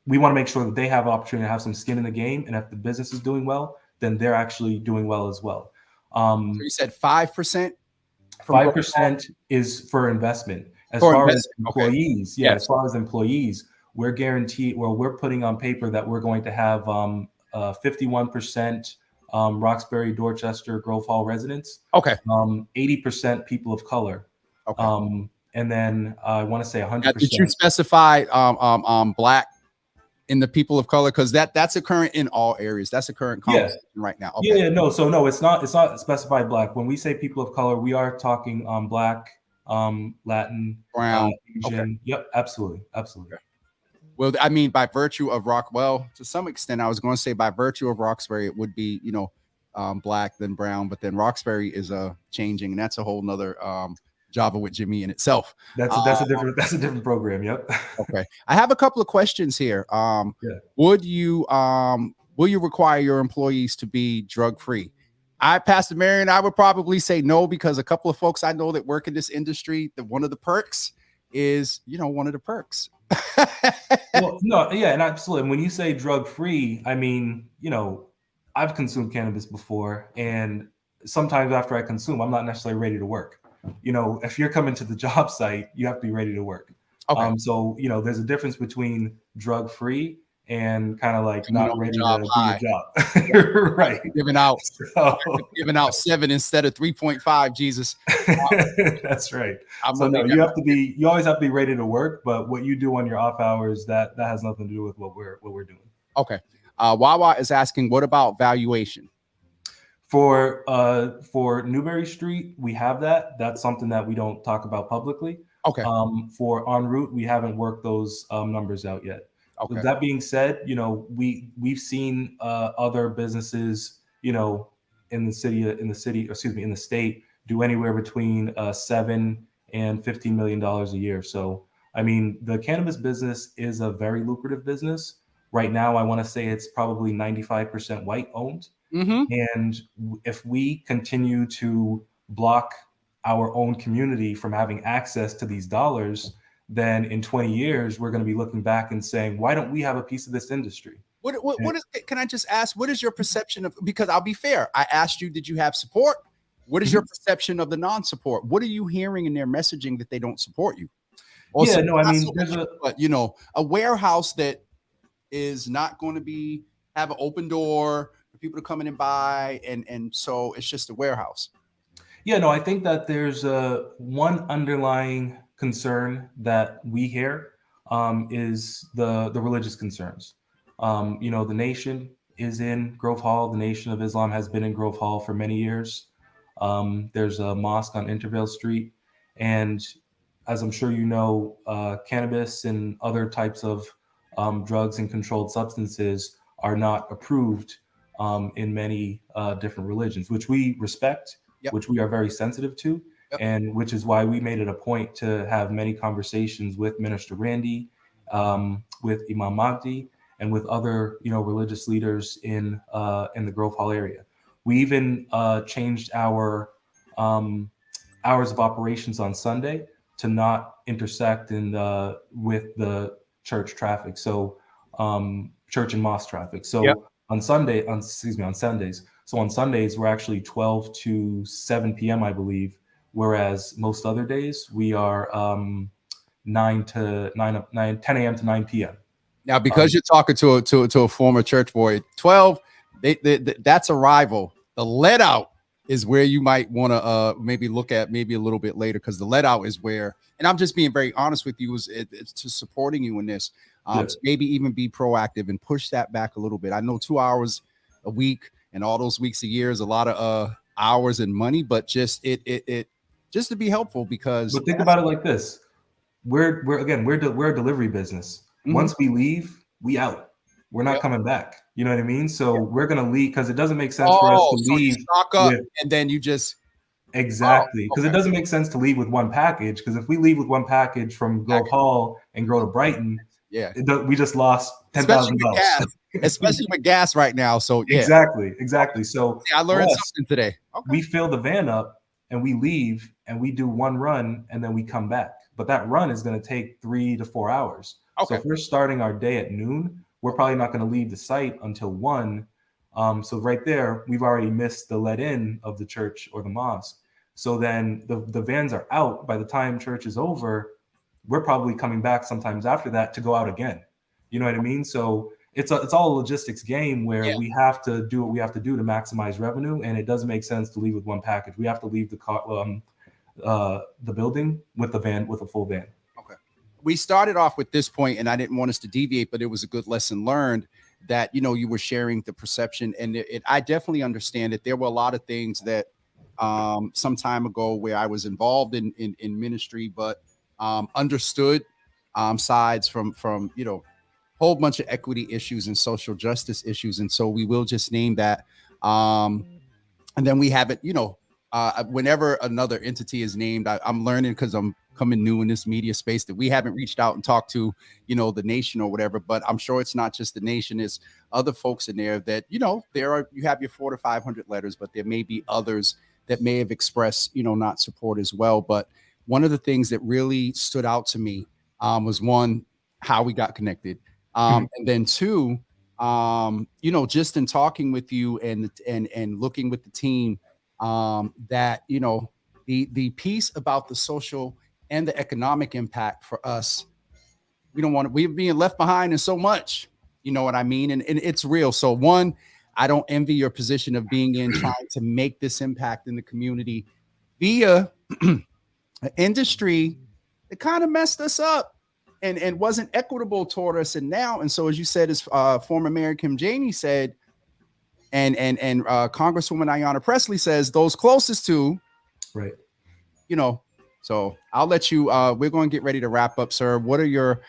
We want to make sure that they have an opportunity to have some skin in the game. And if the business is doing well, then they're actually doing well as well. So you said 5%? 5% is for investment. As far as employees, okay. As far as employees, we're guaranteed, we're putting on paper that we're going to have 51% Roxbury, Dorchester, Grove Hall residents. Okay. 80% people of color. Okay. And then I want to say 100%. Did you specify Black in the people of color? Because that's occurring in all areas. That's a current conversation right now. Okay. Yeah, no. So no, it's not specified Black. When we say people of color, we are talking Black, Latin, Brown, Asian. Okay. Yep, absolutely. Okay. Well, I mean, by virtue of to some extent, I was going to say by virtue of Roxbury, it would be, Black, then Brown, but then Roxbury is changing, and that's a whole nother Java with Jimmy in itself. That's a different program. Yep. Okay. I have a couple of questions here. Will you require your employees to be drug free? Pastor Marion, I would probably say no, because a couple of folks I know that work in this industry, that one of the perks is, one of the perks. Well, no, yeah, and absolutely. And when you say drug free, I mean, I've consumed cannabis before, and sometimes after I consume, I'm not necessarily ready to work. If you're coming to the job site, you have to be ready to work. Okay. So, there's a difference between drug free and kind of like not ready to do your job. Right. Giving out 7 instead of 3.5, Jesus. That's right. So no, you always have to be ready to work, but what you do on your off hours, that has nothing to do with what we're doing. Okay. Wawa is asking, what about valuation? For Newberry Street, we have that. That's something that we don't talk about publicly. Okay. For en route, we haven't worked those numbers out yet. Okay. With that being said, we've seen other businesses, in the state do anywhere between $7 and $15 million a year. So, I mean, the cannabis business is a very lucrative business. Right now, I want to say it's probably 95% white owned. Mm-hmm. And if we continue to block our own community from having access to these dollars, then in 20 years, we're going to be looking back and saying, why don't we have a piece of this industry? Can I just ask, what is your perception of, because I'll be fair, I asked you, did you have support? What is your perception of the non-support? What are you hearing in their messaging that they don't support you? Also, there's a warehouse that is not going to have an open door for people to come in and buy. And so it's just a warehouse. Yeah, no, I think that there's one underlying concern that we hear is the religious concerns. The nation is in Grove Hall. The Nation of Islam has been in Grove Hall for many years. There's a mosque on Intervale Street. And as I'm sure you know, cannabis and other types of drugs and controlled substances are not approved in many different religions, which we respect, which we are very sensitive to. And which is why we made it a point to have many conversations with Minister Randy, with Imam Magdi, and with other, religious leaders in the Grove Hall area. We even changed our hours of operations on Sunday to not intersect with the church traffic. So church and mosque traffic. So Yep. on Sundays. So on Sundays, we're actually 12 to 7 p.m., I believe. Whereas most other days we are 10 a.m. to 9 p.m. Now, because you're talking to a former church boy, 12, that's a rival. The let out is where you might want to maybe look at maybe a little bit later, because the let out is where, and I'm just being very honest with you, it's to supporting you in this. To maybe even be proactive and push that back a little bit. I know 2 hours a week and all those weeks a year is a lot of hours and money, but just just to be helpful, because But think about it like this: we're a delivery business. Once we leave, we out. We're not coming back. You know what I mean? So we're gonna leave, because it doesn't make sense for us to leave. You stock up and then you just exactly, because it doesn't make sense to leave with one package. Because if we leave with one package from Grove Hall and go to Brighton, we just lost $10,000. Especially with gas right now. So exactly. So I learned something today. We fill the van up and we leave and we do one run and then we come back. But that run is going to take 3 to 4 hours. So if we're starting our day at noon, we're probably not going to leave the site until 1. So right there, we've already missed the let in of the church or the mosque. So then the vans are out. By the time church is over, we're probably coming back sometimes after that to go out again. You know what I mean? So it's all a logistics game where we have to do what we have to do to maximize revenue, and it doesn't make sense to leave with one package. We have to leave the building with a full van. Okay. We started off with this point, and I didn't want us to deviate, but it was a good lesson learned that, you were sharing the perception, and I definitely understand that there were a lot of things that some time ago where I was involved in ministry, but understood sides from whole bunch of equity issues and social justice issues. And so we will just name that. And then we have it, whenever another entity is named, I'm learning, because I'm coming new in this media space, that we haven't reached out and talked to, the nation or whatever. But I'm sure it's not just the nation, it's other folks in there that, you have your 400 to 500 letters, but there may be others that may have expressed, not support as well. But one of the things that really stood out to me was, one, how we got connected. And then 2, just in talking with you and looking with the team, that, the piece about the social and the economic impact for us, we're being left behind in so much, you know what I mean? And it's real. So, one, I don't envy your position of being in trying to make this impact in the community via an industry that kind of messed us up and wasn't equitable toward us. And so, as you said, as former Mayor Kim Janey said, and Congresswoman Ayanna Pressley says, those closest to, right. So I'll let you, we're going to get ready to wrap up, sir. What are your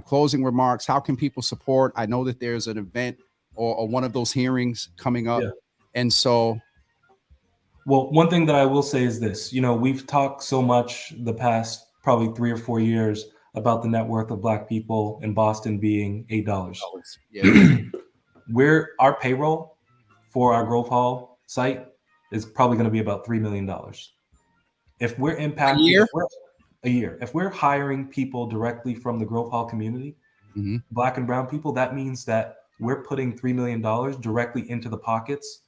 closing remarks? How can people support? I know that there's an event or one of those hearings coming up. And so. Well, one thing that I will say is this, we've talked so much the past probably 3 or 4 years about the net worth of Black people in Boston being $8. Our payroll for our Grove Hall site is probably going to be about $3 million. If we're impacting a year, if we're hiring people directly from the Grove Hall community, Black and brown people, that means that we're putting $3 million directly into the pockets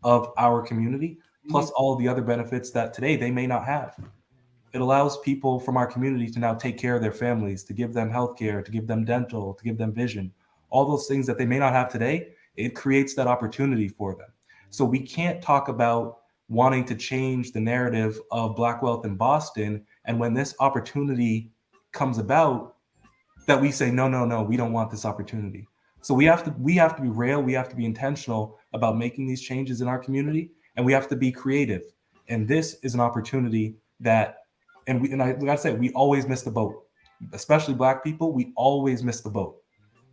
of our community, plus all of the other benefits that today they may not have. It allows people from our community to now take care of their families, to give them healthcare, to give them dental, to give them vision, all those things that they may not have today. It creates that opportunity for them. So we can't talk about wanting to change the narrative of Black wealth in Boston, and when this opportunity comes about, that we say, no, we don't want this opportunity. So we have to be real. We have to be intentional about making these changes in our community, and we have to be creative. And this is an opportunity that, and I gotta say, we always miss the boat, especially Black people. We always miss the boat.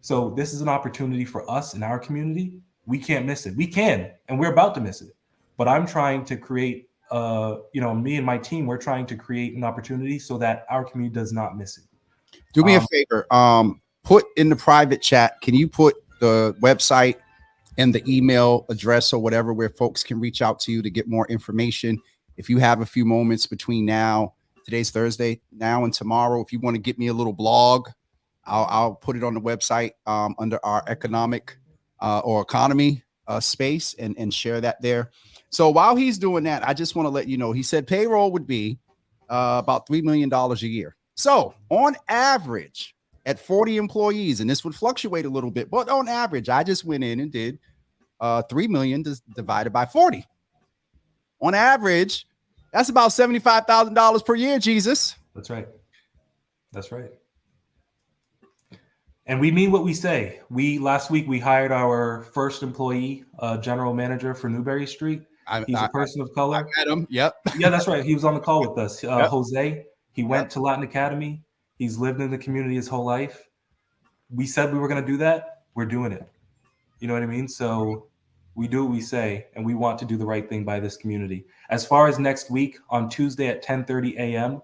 So this is an opportunity for us in our community. We can't miss it. We can, and we're about to miss it. But I'm trying to create, me and my team, we're trying to create an opportunity so that our community does not miss it. Do me a favor. Put in the private chat, can you put the website and the email address or whatever where folks can reach out to you to get more information. If you have a few moments between today's Thursday, now and tomorrow, if you want to get me a little blog, I'll put it on the website under our economic or economy space and share that there. So while he's doing that, I just want to let you know, he said payroll would be about $3 million a year. So on average, at 40 employees, and this would fluctuate a little bit, but on average, I just went in and did 3 million divided by 40. On average, that's about $75,000 per year, Jesus. That's right. That's right. And we mean what we say. Last week we hired our first employee, general manager for Newberry Street. He's a person of color. I met him. Yep. Yeah, that's right. He was on the call with us. Yep. Jose. He went to Latin Academy. He's lived in the community his whole life. We said we were going to do that. We're doing it. You know what I mean? So we do what we say, and we want to do the right thing by this community. As far as next week, on Tuesday at 10:30 a.m.,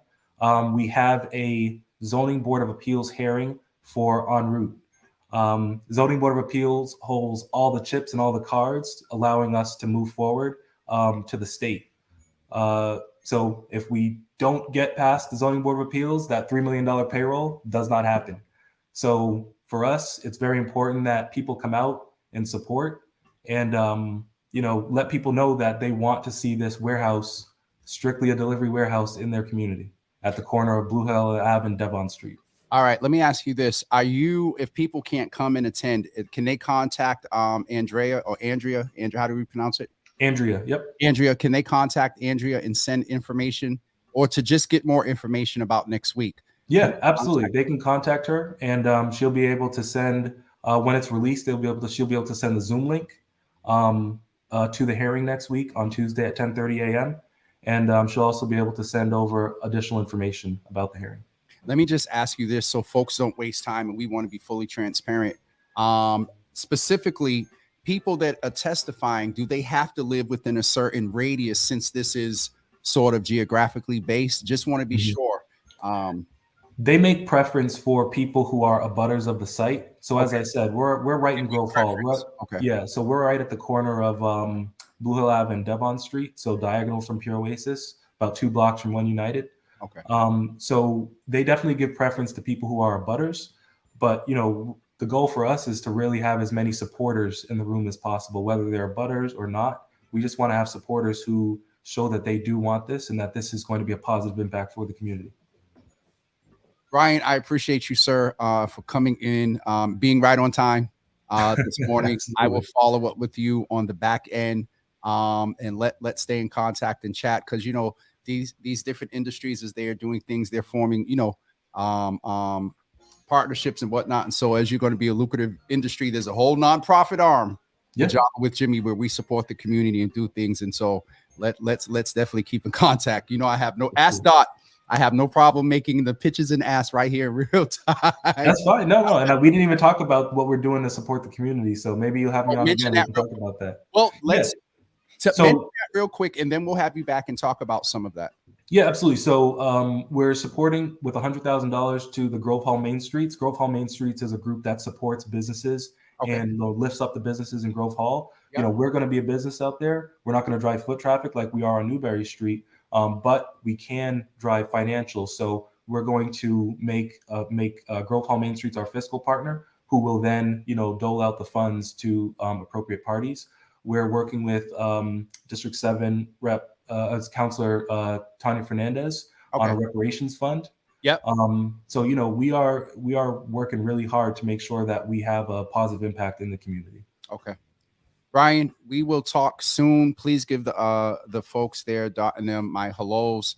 we have a Zoning Board of Appeals hearing for en route. Zoning Board of Appeals holds all the chips and all the cards, allowing us to move forward to the state. So if we don't get past the Zoning Board of Appeals, that $3 million payroll does not happen. So for us, it's very important that people come out and support and, let people know that they want to see this warehouse, strictly a delivery warehouse in their community at the corner of Blue Hill Ave and Devon Street. All right, let me ask you this. If people can't come and attend, can they contact Andrea, how do we pronounce it? Andrea, yep. Andrea, can they contact Andrea and send information or to just get more information about next week? Yeah, absolutely. They can contact her and she'll be able to send, when it's released, she'll be able to send the Zoom link to the hearing next week on Tuesday at 10:30 a.m. And she'll also be able to send over additional information about the hearing. Let me just ask you this so folks don't waste time and we want to be fully transparent. Specifically, people that are testifying, do they have to live within a certain radius since this is sort of geographically based? Just want to be sure. They make preference for people who are abutters of the site. So as I said, we're right in Grove Hall. Yeah, so we're right at the corner of Blue Hill Ave and Devon Street, so diagonal from Pure Oasis, about 2 blocks from One United. Okay. So they definitely give preference to people who are abutters, but the goal for us is to really have as many supporters in the room as possible, whether they're abutters or not. We just want to have supporters who show that they do want this and that this is going to be a positive impact for the community. Ryan, I appreciate you, sir, for coming in, being right on time this morning. I will follow up with you on the back end and let's stay in contact and chat because, these different industries as they are doing things, they're forming, partnerships and whatnot. And so as you're going to be a lucrative industry, there's a whole nonprofit arm with Jimmy where we support the community and do things. And so let's definitely keep in contact. I have I have no problem making the pitches and ask right here in real time. That's fine. No. And we didn't even talk about what we're doing to support the community. So maybe you'll have me on again and talk about that. Well, let's mention that real quick, and then we'll have you back and talk about some of that. Yeah, absolutely. So we're supporting with $100,000 to the Grove Hall Main Streets. Grove Hall Main Streets is a group that supports businesses and lifts up the businesses in Grove Hall. Yep. We're going to be a business out there. We're not going to drive foot traffic like we are on Newberry Street, but we can drive financials. So we're going to make Grove Hall Main Streets our fiscal partner, who will then dole out the funds to appropriate parties. We're working with District 7 Rep. As Councilor Tanya Fernandez on a reparations fund. Yep. So we are working really hard to make sure that we have a positive impact in the community. Okay, Ryan, we will talk soon. Please give the folks there, Dot and them, my hellos.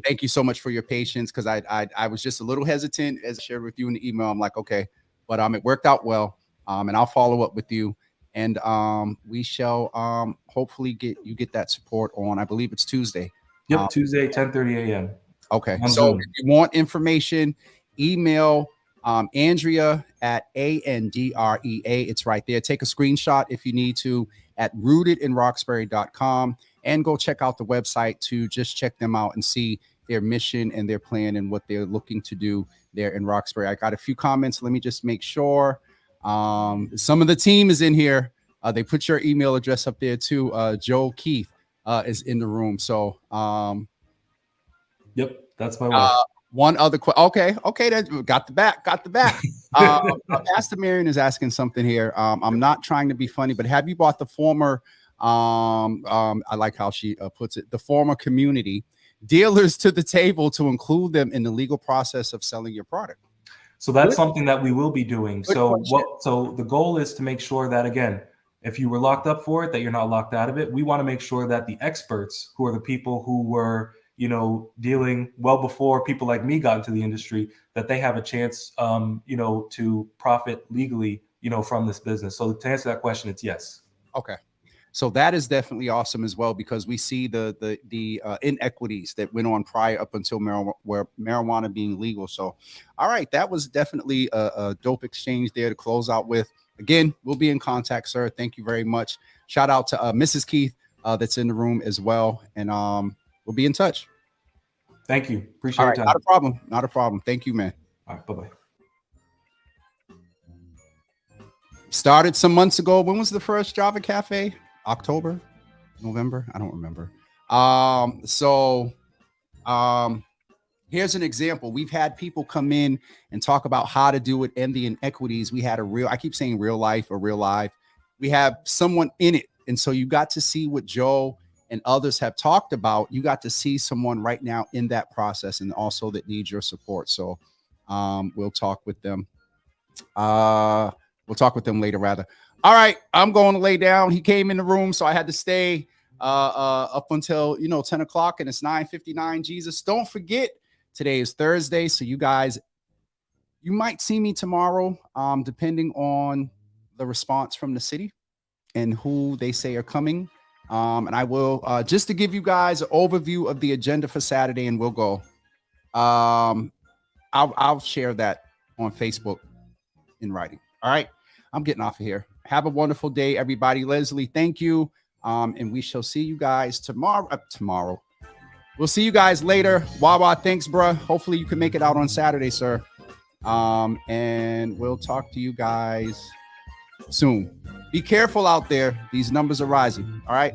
Thank you so much for your patience because I was just a little hesitant as I shared with you in the email. I'm like, okay, but it worked out well. And I'll follow up with you. And we shall hopefully get that support on, I believe it's Tuesday. Yep, Tuesday, 10:30 a.m. Okay, so if you want information, email Andrea at ANDREA. It's right there. Take a screenshot if you need to at rootedinroxbury.com and go check out the website to just check them out and see their mission and their plan and what they're looking to do there in Roxbury. I got a few comments. Let me just make sure. Some of the team is in here. They put your email address up there too. Joe Keith is in the room. So yep, that's my wife. One other question. Okay, that got the back. Pastor Marion is asking something here. I'm not trying to be funny, but have you bought the former I like how she puts it, the former community dealers to the table to include them in the legal process of selling your product? So that's something that we will be doing. So the goal is to make sure that, again, if you were locked up for it, that you're not locked out of it. We want to make sure that the experts, who are the people who were, dealing well before people like me got into the industry, that they have a chance, to profit legally, from this business. So to answer that question, it's yes. Okay. So that is definitely awesome as well, because we see the inequities that went on prior up until marijuana being legal. So, all right, that was definitely a dope exchange there to close out with. Again, we'll be in contact, sir. Thank you very much. Shout out to Mrs. Keith that's in the room as well, and we'll be in touch. Thank you. Appreciate your time. Not a problem. Thank you, man. All right, bye-bye. Started some months ago. When was the first Java Cafe? October, November? I don't remember. Here's an example. We've had people come in and talk about how to do it and the inequities. We had I keep saying real life or real life. We have someone in it. And so you got to see what Joe and others have talked about. You got to see someone right now in that process, and also that needs your support. So we'll talk with them. We'll talk with them later, rather. All right, I'm going to lay down. He came in the room, so I had to stay up until 10 o'clock, and it's 9:59. Jesus, don't forget, today is Thursday, so you guys, you might see me tomorrow, depending on the response from the city and who they say are coming. And I will just to give you guys an overview of the agenda for Saturday, and we'll go. I'll share that on Facebook in writing. All right, I'm getting off of here. Have a wonderful day, everybody. Leslie, thank you. And we shall see you guys tomorrow. We'll see you guys later. Wawa, thanks, bruh. Hopefully you can make it out on Saturday, sir. And we'll talk to you guys soon. Be careful out there. These numbers are rising. All right.